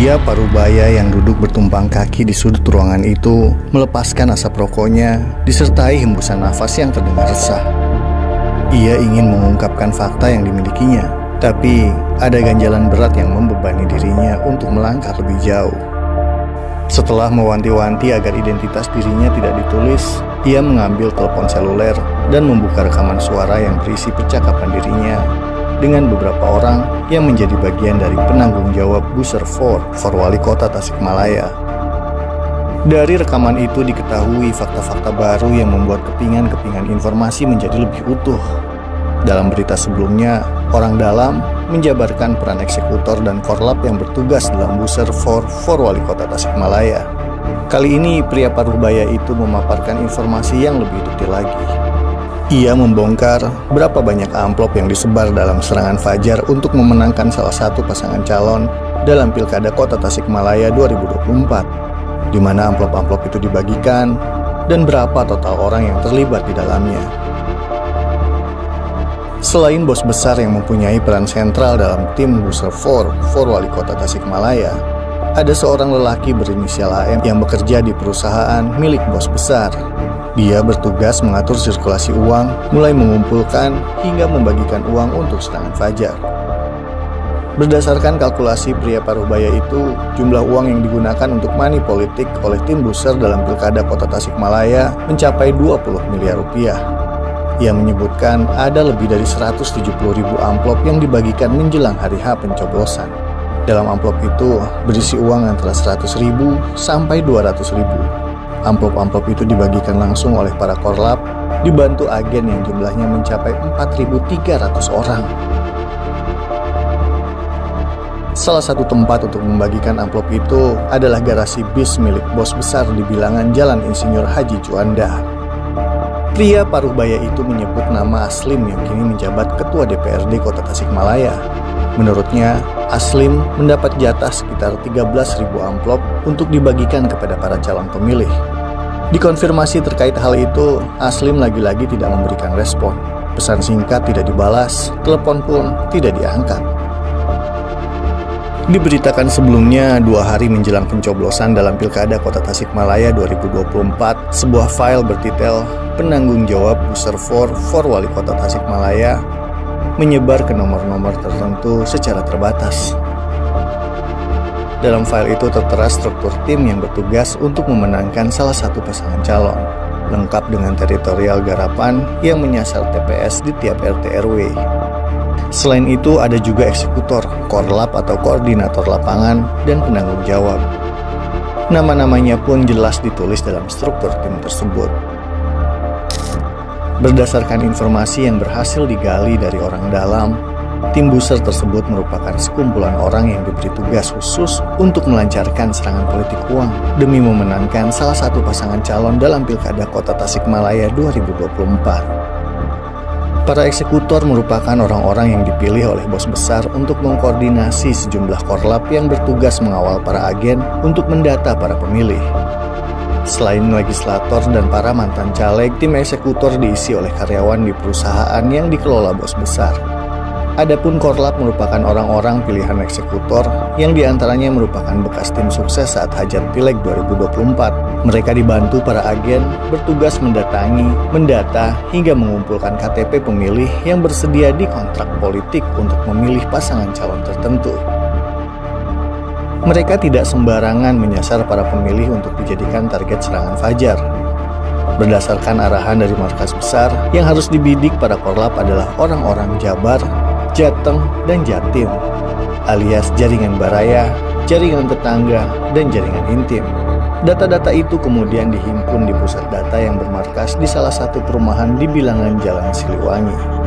Pria parubaya yang duduk bertumpang kaki di sudut ruangan itu melepaskan asap rokoknya disertai hembusan nafas yang terdengar resah. Ia ingin mengungkapkan fakta yang dimilikinya, tapi ada ganjalan berat yang membebani dirinya untuk melangkah lebih jauh. Setelah mewanti-wanti agar identitas dirinya tidak ditulis, ia mengambil telepon seluler dan membuka rekaman suara yang berisi percakapan dirinya dengan beberapa orang yang menjadi bagian dari penanggung jawab Booster for Wali Kota Tasikmalaya. Dari rekaman itu diketahui fakta-fakta baru yang membuat kepingan-kepingan informasi menjadi lebih utuh. Dalam berita sebelumnya, orang dalam menjabarkan peran eksekutor dan korlap yang bertugas dalam Booster for Wali Kota Tasikmalaya. Kali ini pria parubaya itu memaparkan informasi yang lebih detail lagi. Ia membongkar berapa banyak amplop yang disebar dalam serangan fajar untuk memenangkan salah satu pasangan calon dalam Pilkada Kota Tasikmalaya 2024, di mana amplop-amplop itu dibagikan dan berapa total orang yang terlibat di dalamnya. Selain bos besar yang mempunyai peran sentral dalam tim Booster for Wali Kota Tasikmalaya, ada seorang lelaki berinisial AM yang bekerja di perusahaan milik bos besar. Dia bertugas mengatur sirkulasi uang, mulai mengumpulkan hingga membagikan uang untuk serangan fajar. Berdasarkan kalkulasi pria parubaya itu, jumlah uang yang digunakan untuk money politik oleh tim Booster dalam Pilkada Kota Tasikmalaya mencapai 20 miliar rupiah. Ia menyebutkan ada lebih dari 170.000 amplop yang dibagikan menjelang hari H pencoblosan. Dalam amplop itu berisi uang antara 100.000 sampai 200.000. Amplop-amplop itu dibagikan langsung oleh para korlap, dibantu agen yang jumlahnya mencapai 4.300 orang. Salah satu tempat untuk membagikan amplop itu adalah garasi bis milik bos besar di bilangan Jalan Insinyur Haji Juanda. Pria parubaya itu menyebut nama Aslim yang kini menjabat Ketua DPRD Kota Tasikmalaya. Menurutnya, Aslim mendapat jatah sekitar 13.000 amplop untuk dibagikan kepada para calon pemilih. Dikonfirmasi terkait hal itu, Aslim lagi-lagi tidak memberikan respon. Pesan singkat tidak dibalas, telepon pun tidak diangkat. Diberitakan sebelumnya, 2 hari menjelang pencoblosan dalam Pilkada Kota Tasikmalaya 2024, sebuah file bertitel Penanggung Jawab Booster for Wali Kota Tasikmalaya menyebar ke nomor-nomor tertentu secara terbatas. Dalam file itu tertera struktur tim yang bertugas untuk memenangkan salah satu pasangan calon, lengkap dengan teritorial garapan yang menyasar TPS di tiap RT RW. Selain itu ada juga eksekutor, korlap atau koordinator lapangan, dan penanggung jawab. Nama-namanya pun jelas ditulis dalam struktur tim tersebut. Berdasarkan informasi yang berhasil digali dari orang dalam, tim Booster tersebut merupakan sekumpulan orang yang diberi tugas khusus untuk melancarkan serangan politik uang demi memenangkan salah satu pasangan calon dalam Pilkada Kota Tasikmalaya 2024. Para eksekutor merupakan orang-orang yang dipilih oleh bos besar untuk mengkoordinasi sejumlah korlap yang bertugas mengawal para agen untuk mendata para pemilih. Selain legislator dan para mantan caleg, tim eksekutor diisi oleh karyawan di perusahaan yang dikelola bos besar. Adapun korlap merupakan orang-orang pilihan eksekutor yang diantaranya merupakan bekas tim sukses saat Hajat Pileg 2024. Mereka dibantu para agen bertugas mendatangi, mendata, hingga mengumpulkan KTP pemilih yang bersedia dikontrak politik untuk memilih pasangan calon tertentu. Mereka tidak sembarangan menyasar para pemilih untuk dijadikan target serangan fajar. Berdasarkan arahan dari markas besar, yang harus dibidik para korlap adalah orang-orang Jabar, Jateng, dan Jatim, alias jaringan baraya, jaringan tetangga, dan jaringan intim. Data-data itu kemudian dihimpun di pusat data yang bermarkas di salah satu perumahan di bilangan Jalan Siliwangi.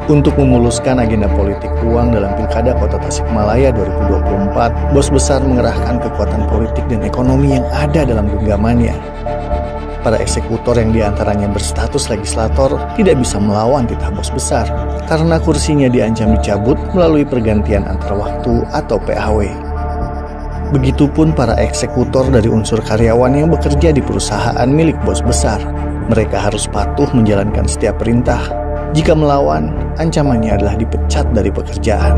Untuk memuluskan agenda politik uang dalam Pilkada Kota Tasikmalaya 2024, bos besar mengerahkan kekuatan politik dan ekonomi yang ada dalam genggamannya. Para eksekutor yang diantaranya berstatus legislator tidak bisa melawan titah bos besar karena kursinya diancam dicabut melalui pergantian antar waktu atau PAW. Begitupun para eksekutor dari unsur karyawan yang bekerja di perusahaan milik bos besar. Mereka harus patuh menjalankan setiap perintah. Jika melawan, ancamannya adalah dipecat dari pekerjaan.